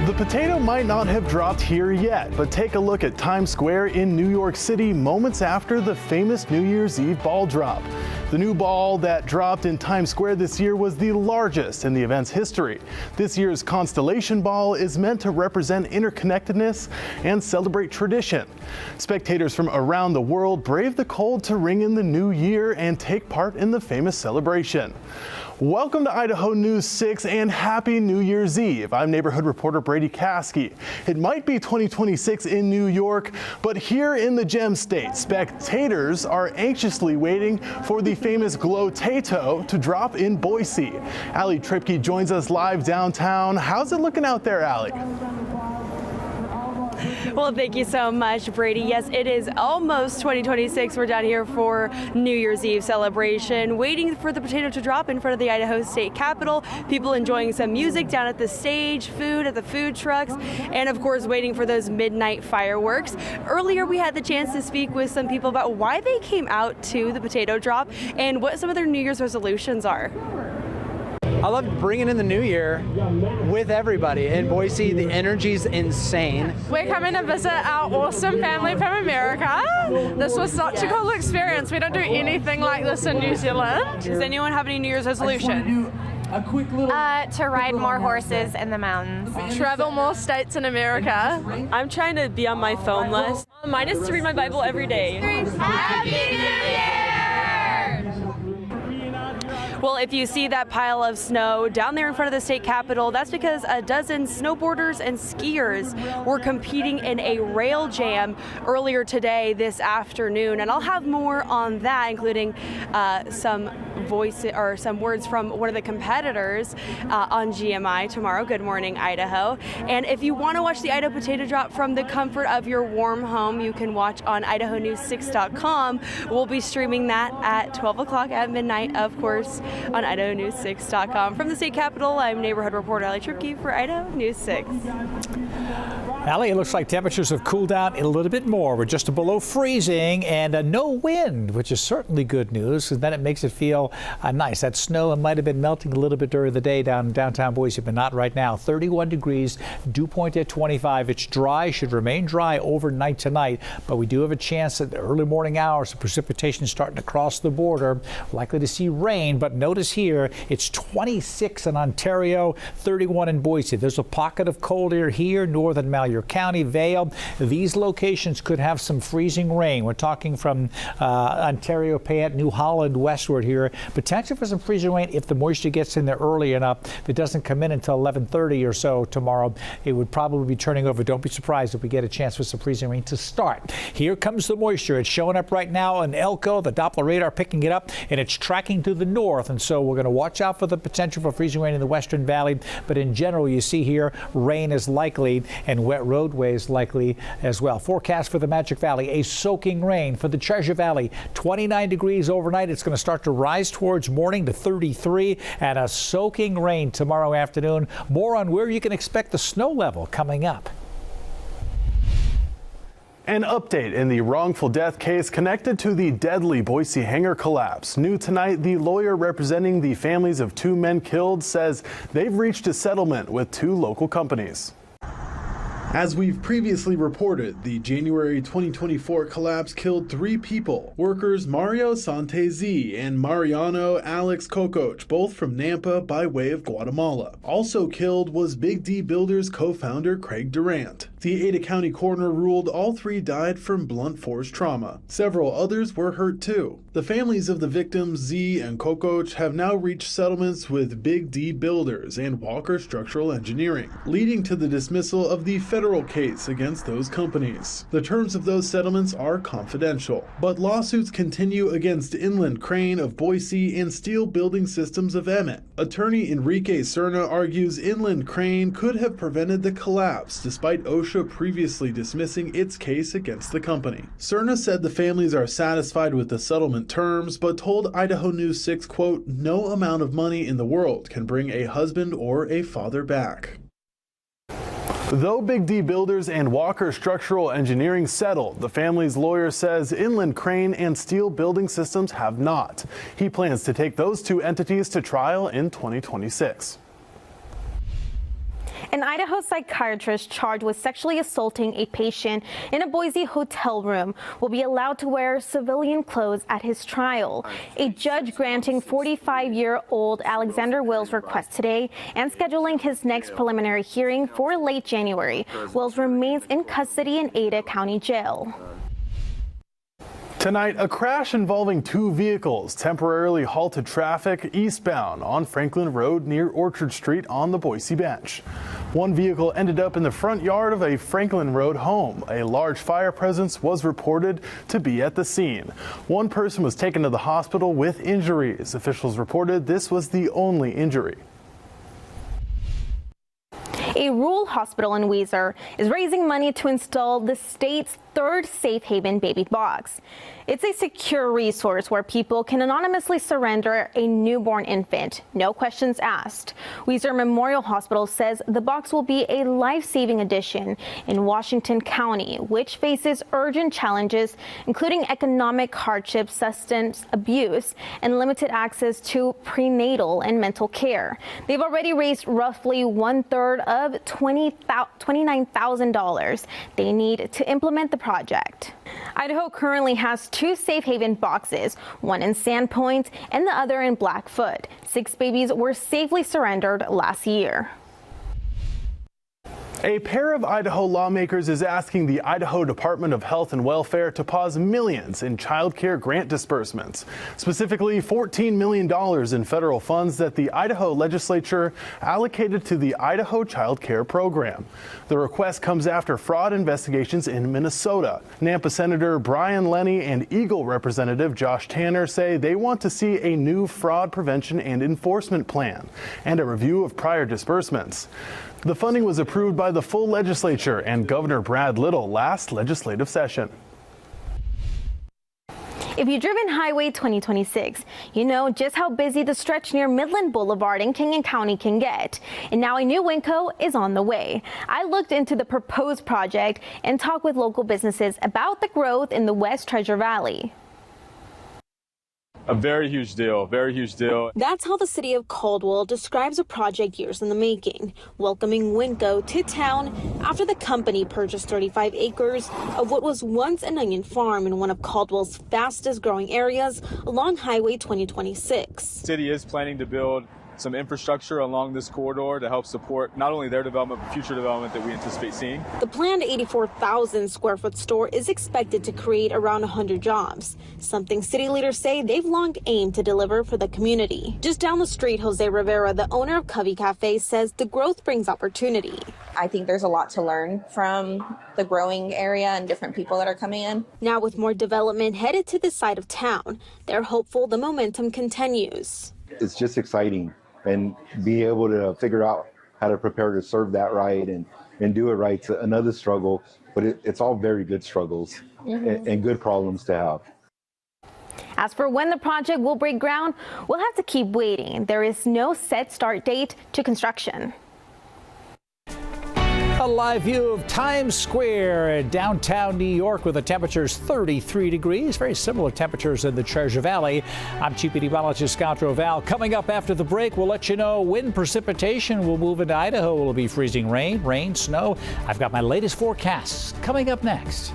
The potato might not have dropped here yet, but take a look at Times Square in New York City moments after the famous New Year's Eve ball drop. The new ball that dropped in Times Square this year was the largest in the event's history. This year's Constellation Ball is meant to represent interconnectedness and celebrate tradition. Spectators from around the world braved the cold to ring in the new year and take part in the famous celebration. Welcome to Idaho News 6 and Happy New Year's Eve. I'm neighborhood reporter Brady Caskey. It might be 2026 in New York, but here in the Gem State, spectators are anxiously waiting for the famous Glow-Tato to drop in Boise. Allie Tripke joins us live downtown. How's it looking out there, Allie? Well, thank you so much, Brady. Yes, it is almost 2026. We're down here for New Year's Eve celebration, waiting for the potato to drop in front of the Idaho State Capitol. People enjoying some music down at the stage, food at the food trucks, and of course waiting for those midnight fireworks. Earlier, we had the chance to speak with some people about why they came out to the potato drop and what some of their New Year's resolutions are. I love bringing in the new year with everybody. In Boise, the energy's insane. We're coming to visit our awesome family from America. This was such a cool experience. We don't do anything like this in New Zealand. Does anyone have any New Year's resolutions? To ride more horses in the mountains. Travel more states in America. I'm trying to be on my phone less. Mine is to read my Bible every day. Happy New Year! Well, if you see that pile of snow down there in front of the state capitol, that's because a dozen snowboarders and skiers were competing in a rail jam earlier today, this afternoon. And I'll have more on that, including some words from one of the competitors on GMI tomorrow. Good morning, Idaho. And if you want to watch the Idaho Potato Drop from the comfort of your warm home, you can watch on IdahoNews6.com. We'll be streaming that at 12 o'clock at midnight, of course, on IdahoNews6.com. From the state capitol, I'm neighborhood reporter Allie Tripke for Idaho News 6. Allie, it looks like temperatures have cooled down a little bit more. We're just below freezing and no wind, which is certainly good news, and then it makes it feel nice. That snow might have been melting a little bit during the day down in downtown Boise, but not right now. 31 degrees, dew point at 25. It's dry, should remain dry overnight tonight, but we do have a chance at the early morning hours of precipitation starting to cross the border. Likely to see rain, but notice here it's 26 in Ontario, 31 in Boise. There's a pocket of cold air here, northern Malheur County, Vail. These locations could have some freezing rain. We're talking from Ontario, Payette, New Holland westward here. Potential for some freezing rain if the moisture gets in there early enough. If it doesn't come in until 11:30 or so tomorrow, it would probably be turning over. Don't be surprised if we get a chance for some freezing rain to start. Here comes the moisture. It's showing up right now in Elko. The Doppler radar picking it up, and it's tracking to the north. And so we're going to watch out for the potential for freezing rain in the Western Valley. But in general, you see here, rain is likely and wet roadways likely as well. Forecast for the Magic Valley, a soaking rain. For the Treasure Valley, 29 degrees overnight. It's going to start to rise towards morning to 33, and a soaking rain tomorrow afternoon. More on where you can expect the snow level coming up. An update in the wrongful death case connected to the deadly Boise Hangar collapse. New tonight, the lawyer representing the families of two men killed says they've reached a settlement with two local companies. As we've previously reported, the January 2024 collapse killed three people. Workers Mario Santezi and Mariano Alex Cococh, both from Nampa by way of Guatemala. Also killed was Big D Builders co-founder Craig Durant. The Ada County coroner ruled all three died from blunt force trauma. Several others were hurt too. The families of the victims, Z and Cococh, have now reached settlements with Big D Builders and Walker Structural Engineering, leading to the dismissal of the federal case against those companies. The terms of those settlements are confidential, but lawsuits continue against Inland Crane of Boise and Steel Building Systems of Emmett. Attorney Enrique Cerna argues Inland Crane could have prevented the collapse despite OSHA previously dismissing its case against the company. Cerna said the families are satisfied with the settlement terms, but told Idaho News 6, quote, "No amount of money in the world can bring a husband or a father back." Though Big D Builders and Walker Structural Engineering settled, the family's lawyer says Inland Crane and Steel Building Systems have not. He plans to take those two entities to trial in 2026. An Idaho psychiatrist charged with sexually assaulting a patient in a Boise hotel room will be allowed to wear civilian clothes at his trial. A judge granting 45-year-old Alexander Will's request today and scheduling his next preliminary hearing for late January. Wills remains in custody in Ada County Jail. Tonight, a crash involving two vehicles temporarily halted traffic eastbound on Franklin Road near Orchard Street on the Boise Bench. One vehicle ended up in the front yard of a Franklin Road home. A large fire presence was reported to be at the scene. One person was taken to the hospital with injuries. Officials reported this was the only injury. A rural hospital in Weiser is raising money to install the state's third safe haven baby box. It's a secure resource where people can anonymously surrender a newborn infant, no questions asked. Weiser Memorial Hospital says the box will be a life-saving addition in Washington County, which faces urgent challenges, including economic hardship, substance abuse, and limited access to prenatal and mental care. They've already raised roughly 1/3 of $29,000 they need to implement the project. Idaho currently has two safe haven boxes, one in Sandpoint and the other in Blackfoot. 6 babies were safely surrendered last year. A pair of Idaho lawmakers is asking the Idaho Department of Health and Welfare to pause millions in child care grant disbursements, specifically $14 million in federal funds that the Idaho legislature allocated to the Idaho Child Care Program. The request comes after fraud investigations in Minnesota. Nampa Senator Brian Lenny and Eagle Representative Josh Tanner say they want to see a new fraud prevention and enforcement plan and a review of prior disbursements. The funding was approved by the full legislature and Governor Brad Little last legislative session. If you've driven Highway 2026, you know just how busy the stretch near Midland Boulevard in King County can get. And now a new Winco is on the way. I looked into the proposed project and talked with local businesses about the growth in the West Treasure Valley. A very huge deal, very huge deal. That's how the city of Caldwell describes a project years in the making, welcoming Winco to town after the company purchased 35 acres of what was once an onion farm in one of Caldwell's fastest growing areas along Highway 2026. The city is planning to build some infrastructure along this corridor to help support not only their development, but future development that we anticipate seeing. The planned 84,000 square foot store is expected to create around 100 jobs, something city leaders say they've long aimed to deliver for the community. Just down the street, Jose Rivera, the owner of Covey Cafe, says the growth brings opportunity. I think there's a lot to learn from the growing area and different people that are coming in. Now with more development headed to this side of town, they're hopeful the momentum continues. It's just exciting. And be able to figure out how to prepare to serve that right and do it right. It's another struggle, but it's all very good struggles and good problems to have. As for when the project will break ground, we'll have to keep waiting. There is no set start date to construction. A live view of Times Square in downtown New York with the temperatures 33 degrees, very similar temperatures in the Treasure Valley. I'm Chief Meteorologist Scott Roval. Coming up after the break, we'll let you know when precipitation will move into Idaho. Will be freezing rain, snow. I've got my latest forecasts coming up next.